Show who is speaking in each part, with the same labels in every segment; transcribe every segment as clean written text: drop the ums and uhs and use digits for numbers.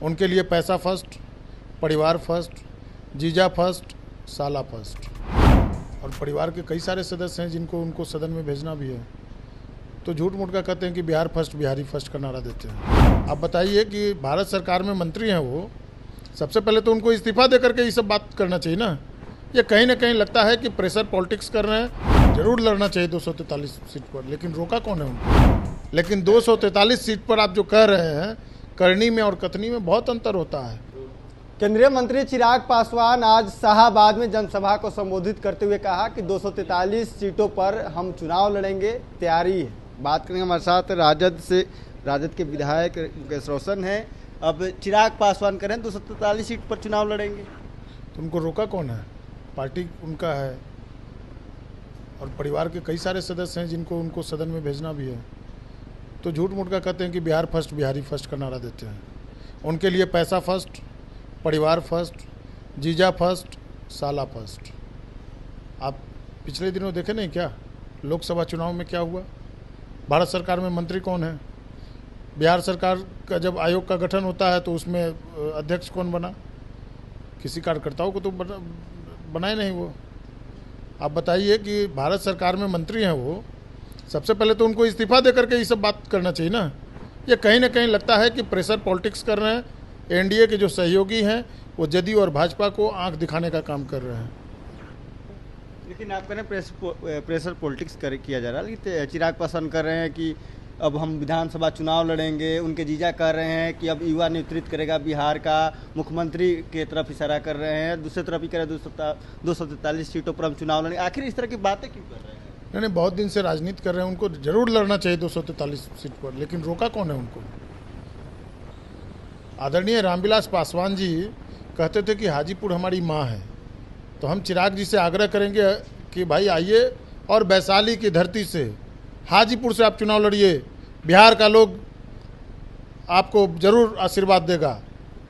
Speaker 1: उनके लिए पैसा फर्स्ट, परिवार फर्स्ट, जीजा फर्स्ट, साला फर्स्ट। और परिवार के कई सारे सदस्य हैं जिनको उनको सदन में भेजना भी है, तो झूठ मूठ का कहते हैं कि बिहार फर्स्ट, बिहारी फर्स्ट का नारा देते हैं। आप बताइए कि भारत सरकार में मंत्री हैं वो, सबसे पहले तो उनको इस्तीफा दे करके ये सब बात करना चाहिए ना। ये कहीं ना कहीं लगता है कि प्रेशर पॉलिटिक्स कर रहे हैं। जरूर लड़ना चाहिए 243 सीट पर, लेकिन रोका कौन है उनको? लेकिन 243 सीट पर आप जो कह रहे हैं, करनी में और कथनी में बहुत अंतर होता है।
Speaker 2: केंद्रीय मंत्री चिराग पासवान आज शाहाबाद में जनसभा को संबोधित करते हुए कहा कि 243 सीटों पर हम चुनाव लड़ेंगे, तैयारी है। बात करेंगे हमारे साथ राजद के विधायक मुकेश रोशन हैं। अब चिराग पासवान करें 243 सीट पर चुनाव लड़ेंगे,
Speaker 1: तो उनको रोका कौन है? पार्टी उनका है और परिवार के कई सारे सदस्य हैं जिनको उनको सदन में भेजना भी है, तो झूठ मूठ का कहते हैं कि बिहार फर्स्ट, बिहारी फर्स्ट का नारा देते हैं। उनके लिए पैसा फर्स्ट, परिवार फर्स्ट, जीजा फर्स्ट, साला फर्स्ट। आप पिछले दिनों देखे नहीं क्या लोकसभा चुनाव में क्या हुआ? भारत सरकार में मंत्री कौन है? बिहार सरकार का जब आयोग का गठन होता है तो उसमें अध्यक्ष कौन बना? किसी कार्यकर्ताओं को तो बनाए नहीं वो। आप बताइए कि भारत सरकार में मंत्री हैं वो, सबसे पहले तो उनको इस्तीफा दे करके ये सब बात करना चाहिए ना। ये कहीं ना कहीं लगता है कि प्रेशर पॉलिटिक्स कर रहे हैं। एनडीए के जो सहयोगी हैं वो जदयू और भाजपा को आंख दिखाने का काम कर रहे हैं।
Speaker 2: लेकिन आप कह रहे हैं प्रेशर पॉलिटिक्स किया जा रहा है, लेकिन चिराग पासवान कर रहे हैं कि अब हम विधानसभा चुनाव लड़ेंगे। उनके जीजा कह रहे हैं कि अब युवा नेतृत्व करेगा बिहार का, मुख्यमंत्री के तरफ इशारा कर रहे हैं। दूसरी तरफ ही कह रहे हैं 243 सीटों पर हम चुनाव लड़ेंगे। आखिर इस तरह की बातें क्यों कर रहे हैं?
Speaker 1: नहीं, बहुत दिन से राजनीति कर रहे हैं। उनको जरूर लड़ना चाहिए 243 सीट पर, लेकिन रोका कौन है उनको? आदरणीय रामविलास पासवान जी कहते थे कि हाजीपुर हमारी माँ है, तो हम चिराग जी से आग्रह करेंगे कि भाई आइए और वैशाली की धरती से, हाजीपुर से आप चुनाव लड़िए। बिहार का लोग आपको जरूर आशीर्वाद देगा।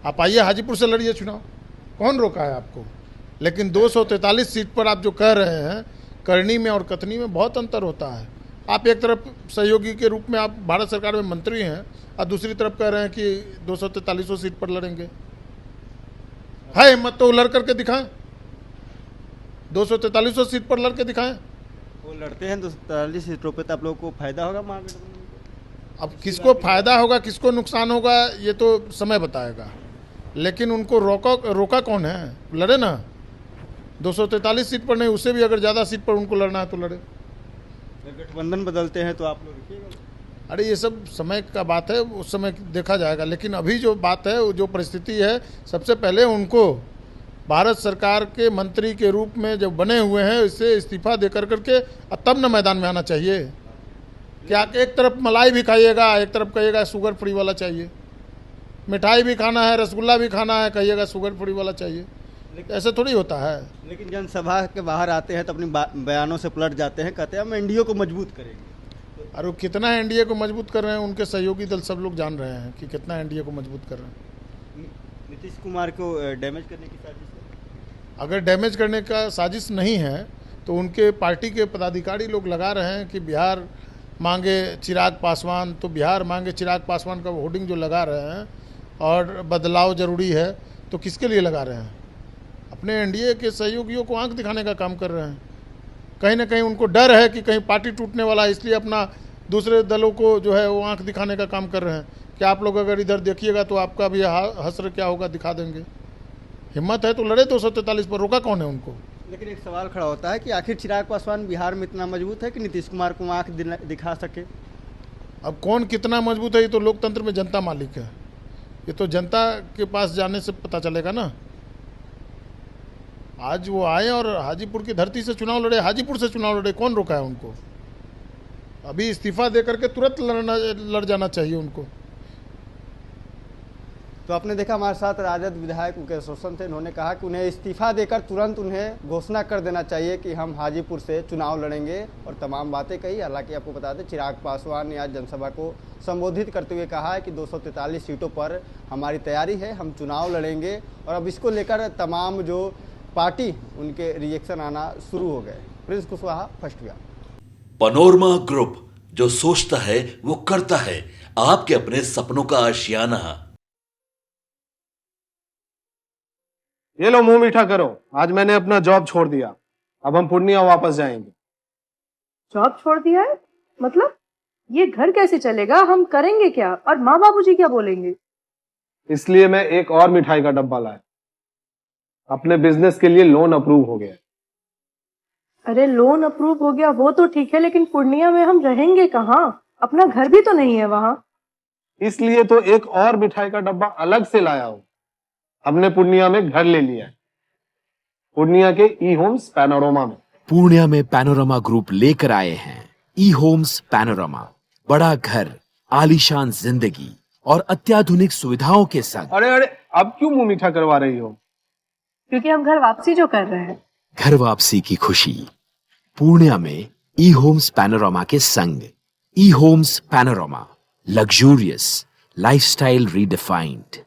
Speaker 1: आप आइए हाजीपुर से लड़िए चुनाव, कौन रोका है आपको? लेकिन 243 सीट पर आप जो कह रहे हैं, करनी में और कथनी में बहुत अंतर होता है। आप एक तरफ सहयोगी के रूप में आप भारत सरकार में मंत्री हैं और दूसरी तरफ कह रहे हैं कि 243 सीट पर लड़ेंगे। है हिम्मत तो लड़ करके दिखाएं, 243 सीट पर लड़के दिखाएं।
Speaker 2: वो लड़ते हैं 243 सीटों पर, तो आप लोगों को फायदा होगा मार्केट में?
Speaker 1: अब किसको फायदा होगा किसको नुकसान होगा ये तो समय बताएगा, लेकिन उनको रोका कौन है? लड़े ना 243 सीट पर नहीं, उससे भी अगर ज़्यादा सीट पर उनको लड़ना है तो लड़े।
Speaker 2: गठबंधन बदलते हैं तो आप लोग रुकिएगा?
Speaker 1: अरे ये सब समय का बात है, उस समय देखा जाएगा। लेकिन अभी जो बात है, जो परिस्थिति है, सबसे पहले उनको भारत सरकार के मंत्री के रूप में जब बने हुए हैं, इससे इस्तीफा दे करके तब न मैदान में आना चाहिए। क्या एक तरफ मलाई भी खाइएगा, एक तरफ कहिएगा शुगर फ्री वाला चाहिए, मिठाई भी खाना है, रसगुल्ला भी खाना है, कहिएगा शुगर फ्री वाला चाहिए। ऐसे थोड़ी होता है।
Speaker 2: लेकिन जनसभा के बाहर आते हैं तो अपनी बयानों से पलट जाते हैं, कहते हैं हम एनडीए को मजबूत करेंगे।
Speaker 1: और वो कितना एनडीए को मजबूत कर रहे हैं, उनके सहयोगी दल सब लोग जान रहे हैं कि कितना एनडीए को मजबूत कर रहे हैं।
Speaker 2: नीतीश कुमार को डैमेज करने की साजिश है?
Speaker 1: अगर डैमेज करने का साजिश नहीं है तो उनके पार्टी के पदाधिकारी लोग लगा रहे हैं कि बिहार मांगे चिराग पासवान, तो बिहार मांगे चिराग पासवान का होर्डिंग जो लगा रहे हैं और बदलाव जरूरी है, तो किसके लिए लगा रहे हैं? अपने एनडीए के सहयोगियों को आंख दिखाने का काम कर रहे हैं। कहीं ना कहीं उनको डर है कि कहीं पार्टी टूटने वाला है, इसलिए अपना दूसरे दलों को जो है वो आंख दिखाने का काम कर रहे हैं कि आप लोग अगर इधर देखिएगा तो आपका भी हश्र क्या होगा दिखा देंगे। हिम्मत है तो लड़े 243 पर, रोका कौन है उनको?
Speaker 2: लेकिन एक सवाल खड़ा होता है कि आखिर चिराग पासवान बिहार में इतना मजबूत है कि नीतीश कुमार को आंख दिखा सके?
Speaker 1: अब कौन कितना मजबूत है ये तो लोकतंत्र में जनता मालिक है, ये तो जनता के पास जाने से पता चलेगा ना। आज वो आए और हाजीपुर की धरती से चुनाव लड़े, हाजीपुर से चुनाव लड़े, कौन रोका है उनको? अभी इस्तीफा दे करके तुरंत लड़ जाना चाहिए उनको।
Speaker 2: तो आपने देखा हमारे साथ राजद विधायक मुकेश रोशन थे। उन्होंने कहा कि उन्हें इस्तीफा देकर तुरंत उन्हें घोषणा कर देना चाहिए कि हम हाजीपुर से चुनाव लड़ेंगे, और तमाम बातें कही। हालांकि आपको बता दें चिराग पासवान ने आज जनसभा को संबोधित करते हुए कहा है कि 243 सीटों पर हमारी तैयारी है, हम चुनाव लड़ेंगे। और अब इसको लेकर तमाम जो पार्टी उनके रिएक्शन आना शुरू हो गए। प्रिंस कुशवाहा, फर्स्ट व्याप।
Speaker 3: पनोरमा ग्रुप, जो सोचता है वो करता है। आपके अपने सपनों का आशियाना।
Speaker 4: ये लो मुंह मीठा करो, आज मैंने अपना जॉब छोड़ दिया, अब हम पूर्णिया वापस जाएंगे।
Speaker 5: जॉब छोड़ दिया है? मतलब ये घर कैसे चलेगा? हम करेंगे क्या? और माँ बाबूजी क्या बोलेंगे?
Speaker 4: इसलिए मैं एक और मिठाई का डब्बा लाया, अपने बिजनेस के लिए लोन अप्रूव हो गया।
Speaker 5: अरे लोन अप्रूव हो गया वो तो ठीक है, लेकिन पूर्णिया में हम रहेंगे कहाँ? अपना घर भी तो नहीं है वहाँ।
Speaker 4: इसलिए तो एक और मिठाई का डब्बा अलग से लाया हूं। हमने पूर्णिया में घर ले लिया है, पूर्णिया के ई होम्स पैनोरमा में।
Speaker 6: पूर्णिया में पैनोरमा ग्रुप लेकर आए हैं ई होम्स पैनोरमा, बड़ा घर, आलीशान जिंदगी और अत्याधुनिक सुविधाओं के संग।
Speaker 4: अरे अरे, अब क्यों मुंह मीठा करवा रही हो?
Speaker 5: क्योंकि हम घर वापसी जो कर रहे हैं।
Speaker 6: घर वापसी की खुशी पूर्णिया में ई होम्स पैनोरमा के संग। E homes panorama, luxurious lifestyle redefined.